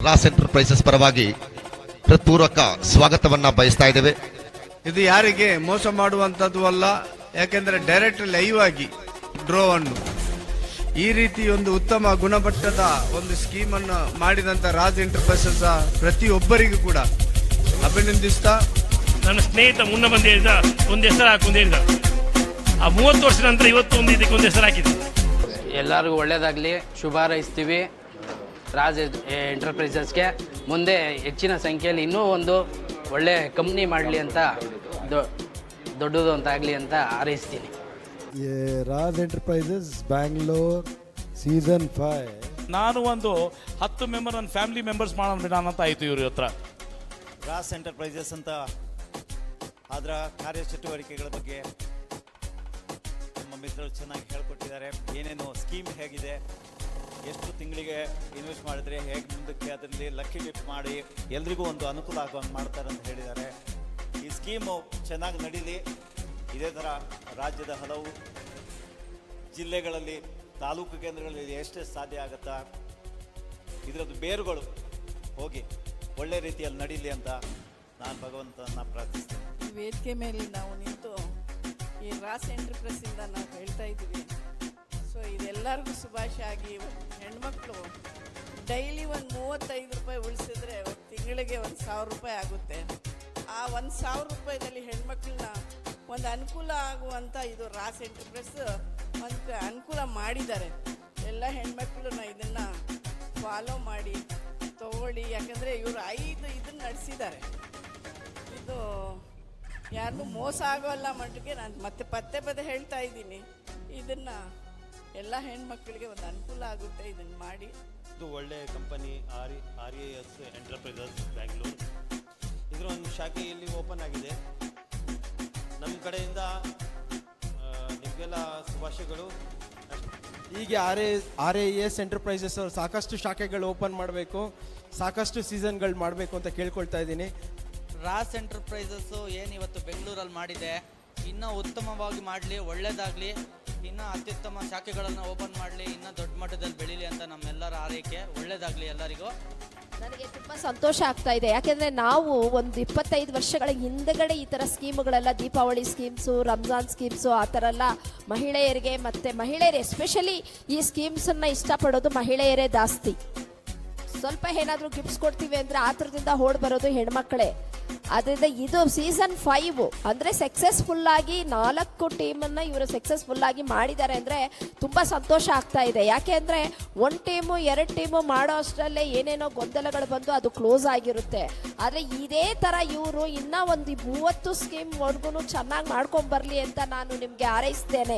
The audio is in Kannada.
ರಾಸ್ ಎಂಟರ್ಪ್ರೈಸಸ್ ಪರವಾಗಿ ಹೃತ್ಪೂರ್ವಕ ಸ್ವಾಗತವನ್ನ ಬಯಸ್ತಾ ಇದ್ದೇವೆ. ಇದು ಯಾರಿಗೆ ಮೋಸ ಮಾಡುವಂತದ್ದು ಅಲ್ಲ, ಯಾಕೆಂದ್ರೆ ಡೈರೆಕ್ಟ್ ಲೈವ್ ಆಗಿ ಡ್ರಾ ಅನ್ನು ಈ ರೀತಿ ಒಂದು ಉತ್ತಮ ಗುಣಮಟ್ಟದ ಒಂದು ಸ್ಕೀಮ್ ಅನ್ನು ಮಾಡಿದಂತ ರಾಜ್ ಎಂಟರ್ಪ್ರೈಸಸ್ ಪ್ರತಿಯೊಬ್ಬರಿಗೂ ಕೂಡ ಅಭಿನಂದಿಸ್ತಾ, ನನ್ನ ಸ್ನೇಹಿತ ಮುನ್ನ ಬಂದು ಹೇಳಿದ ಒಂದು ಹೆಸರು ಹಾಕು ಅಂತ ಹೇಳಿದ. ಆ 30 ವರ್ಷದ ನಂತರ ಇವತ್ತು ಒಂದು ಇದಕ್ಕೆ ಒಂದು ಹೆಸರು ಹಾಕಿದೆ. ಎಲ್ಲರಿಗೂ ಒಳ್ಳೇದಾಗಲಿ, ಶುಭ ಹಾರೈಸ್ತೀವಿ. ರಾಜ್ ಎಂಟರ್ಪ್ರೈಸಸ್ಗೆ ಮುಂದೆ ಹೆಚ್ಚಿನ ಸಂಖ್ಯೆಯಲ್ಲಿ ಇನ್ನೂ ಒಂದು ಒಳ್ಳೆ ಕಂಪ್ನಿ ಮಾಡಲಿ ಅಂತ ದೊಡ್ಡದು ಅಂತ ಆಗಲಿ ಅಂತ ಹಾರೈಸ್ತೀನಿ. ರಾಜ್ ಎಂಟರ್ಪ್ರೈಸಸ್ ಬ್ಯಾಂಗ್ಳೂರ್ ಸೀಸನ್ 5 ನಾನು ಒಂದು 10 ಮೆಂಬರ್ ನನ್ನ ಫ್ಯಾಮಿಲಿ ಮೆಂಬರ್ಸ್ ಮಾಡೋಣ ಬಿಡೋಣ ಅಂತ ಆಯಿತು ಇವ್ರ ಹತ್ರ. ರಾಸ್ ಎಂಟರ್ಪ್ರೈಸಸ್ ಅಂತ ಅದರ ಕಾರ್ಯಚಟುವಟಿಕೆಗಳ ಬಗ್ಗೆ ನಮ್ಮ ಮಿತ್ರರು ಚೆನ್ನಾಗಿ ಹೇಳ್ಕೊಟ್ಟಿದ್ದಾರೆ. ಏನೇನು ಸ್ಕೀಮ್ ಹೇಗಿದೆ, ಎಷ್ಟು ತಿಂಗಳಿಗೆ ಇನ್ವೆಸ್ಟ್ ಮಾಡಿದರೆ ಹೇಗೆ ಮುಂದಕ್ಕೆ ಅದರಲ್ಲಿ ಲಕ್ಕಿ ಡಿಪ್ ಮಾಡಿ ಎಲ್ರಿಗೂ ಒಂದು ಅನುಕೂಲ ಆಗುವಂಗೆ ಮಾಡ್ತಾರೆ ಅಂತ ಹೇಳಿದ್ದಾರೆ. ಈ ಸ್ಕೀಮು ಚೆನ್ನಾಗಿ ನಡೀಲಿ. ಇದೇ ಥರ ರಾಜ್ಯದ ಹಲವು ಜಿಲ್ಲೆಗಳಲ್ಲಿ, ತಾಲೂಕು ಕೇಂದ್ರಗಳಲ್ಲಿ ಎಷ್ಟೆಷ್ಟು ಸಾಧ್ಯ ಆಗುತ್ತಾ ಇದರದ್ದು ಬೇರುಗಳು ಹೋಗಿ ಒಳ್ಳೆ ರೀತಿಯಲ್ಲಿ ನಡೀಲಿ ಅಂತ ನಾನು ಭಗವಂತನ ಪ್ರಾರ್ಥಿಸ್ತೇನೆ. ವೇದಿಕೆ ಮೇಲೆ ನಾವು ನಿಂತು ಈ ರಾಸ್ ಎಂಟರ್ಪ್ರೈಸಿಂದ ನಾವು ಹೇಳ್ತಾ ಇದ್ದೀವಿ. ಸೊ ಇದೆಲ್ಲರಿಗೂ ಶುಭಾಶಯ ಆಗಿ, ಹೆಣ್ಮಕ್ಳು ಡೈಲಿ ಒಂದು 35 ರೂಪಾಯಿ ಉಳಿಸಿದ್ರೆ ತಿಂಗಳಿಗೆ 1,000 ರೂಪಾಯಿ ಆಗುತ್ತೆ. ಆ 1,000 ರೂಪಾಯಿದಲ್ಲಿ ಹೆಣ್ಮಕ್ಳನ್ನ ಒಂದು ಅನುಕೂಲ ಆಗುವಂಥ ಇದು ರಾಸ್ ಎಂಟರ್ಪ್ರೈಸ್ ಒಂದು ಅನುಕೂಲ ಮಾಡಿದ್ದಾರೆ. ಎಲ್ಲ ಹೆಣ್ಮಕ್ಳನ್ನ ಇದನ್ನು ಫಾಲೋ ಮಾಡಿ ತಗೊಳ್ಳಿ, ಯಾಕಂದರೆ ಇವರು 5 ಇದನ್ನು ನಡೆಸಿದ್ದಾರೆ. ಇದು ಯಾರಿಗೂ ಮೋಸ ಆಗೋಲ್ಲ ಮಟ್ಟಿಗೆ ನಾನು ಮತ್ತೆ ಪದೇ ಹೇಳ್ತಾ ಇದ್ದೀನಿ. ಇದನ್ನು ಎಲ್ಲ ಹೆಣ್ಮಕ್ಳಿಗೆ ಒಂದು ಅನುಕೂಲ ಆಗುತ್ತೆ, ಇದನ್ನು ಮಾಡಿ. ಇದು ಒಳ್ಳೆಯ ಕಂಪನಿ RAS ಎಂಟರ್ಪ್ರೈಸಸ್ ಬ್ಯಾಂಗ್ಳೂರ್. ಇದರ ಒಂದು ಶಾಖೆ ಇಲ್ಲಿ ಓಪನ್ ಆಗಿದೆ. ನಮ್ಮ ಕಡೆಯಿಂದ ನಿಮಗೆಲ್ಲ ಶುಭಾಶಯಗಳು. ಹೀಗೆ RAS ಎಂಟರ್ಪ್ರೈಸಸ್ ಅವರು ಸಾಕಷ್ಟು ಶಾಖೆಗಳು ಓಪನ್ ಮಾಡಬೇಕು, ಸಾಕಷ್ಟು ಸೀಸನ್ಗಳು ಮಾಡಬೇಕು ಅಂತ ಕೇಳ್ಕೊಳ್ತಾ ಇದ್ದೀನಿ. ರಾಸ್ ಎಂಟರ್ಪ್ರೈಸಸ್ಸು ಏನು ಇವತ್ತು ಬೆಂಗಳೂರಲ್ಲಿ ಮಾಡಿದೆ, ಇನ್ನೂ ಉತ್ತಮವಾಗಿ ಮಾಡಲಿ, ಒಳ್ಳೆಯದಾಗಲಿ, ಇನ್ನೂ ಅತ್ಯುತ್ತಮ ಶಾಖೆಗಳನ್ನು ಓಪನ್ ಮಾಡಲಿ, ಇನ್ನೂ ದೊಡ್ಡ ಮಟ್ಟದಲ್ಲಿ ಬೆಳೀಲಿ ಅಂತ ನಮ್ಮೆಲ್ಲರ ಆರೈಕೆ. ಒಳ್ಳೆಯದಾಗಲಿ ಎಲ್ಲರಿಗೂ. ನನಗೆ ತುಂಬ ಸಂತೋಷ ಆಗ್ತಾ ಇದೆ, ಯಾಕೆಂದರೆ ನಾವು ಒಂದು 25 ವರ್ಷಗಳ ಹಿಂದೆಗಡೆ ಈ ಥರ ಸ್ಕೀಮ್ಗಳೆಲ್ಲ, ದೀಪಾವಳಿ ಸ್ಕೀಮ್ಸು, ರಂಜಾನ್ ಸ್ಕೀಮ್ಸು, ಆ ಥರ ಎಲ್ಲ ಮಹಿಳೆಯರಿಗೆ, ಮತ್ತು ಮಹಿಳೆಯರು ಎಸ್ಪೆಷಲಿ ಈ ಸ್ಕೀಮ್ಸನ್ನು ಇಷ್ಟಪಡೋದು ಮಹಿಳೆಯರೇ ಜಾಸ್ತಿ. ಸ್ವಲ್ಪ ಏನಾದರೂ ಗಿಫ್ಟ್ಸ್ ಕೊಡ್ತೀವಿ ಅಂದರೆ ಆ ಥರದಿಂದ ಓಡಿ ಬರೋದು ಹೆಣ್ಮಕ್ಳೇ. ಅದರಿಂದ ಇದು ಸೀಸನ್ 5 ಅಂದರೆ ಸಕ್ಸಸ್ಫುಲ್ಲಾಗಿ 4 ಟೀಮನ್ನು ಇವರು ಸಕ್ಸಸ್ಫುಲ್ಲಾಗಿ ಮಾಡಿದ್ದಾರೆ ಅಂದರೆ ತುಂಬ ಸಂತೋಷ ಆಗ್ತಾ ಇದೆ. ಯಾಕೆ ಅಂದರೆ 1 ಟೀಮು 2 ಟೀಮು ಮಾಡೋ ಅಷ್ಟರಲ್ಲೇ ಏನೇನೋ ಗೊಂದಲಗಳು ಬಂದು ಅದು ಕ್ಲೋಸ್ ಆಗಿರುತ್ತೆ. ಆದರೆ ಇದೇ ಥರ ಇವರು ಇನ್ನೂ ಒಂದು 30 ಸ್ಕೀಮ್ ವರ್ಗೂ ಚೆನ್ನಾಗಿ ಮಾಡ್ಕೊಂಬರಲಿ ಅಂತ ನಾನು ನಿಮಗೆ ಹಾರೈಸ್ತೇನೆ.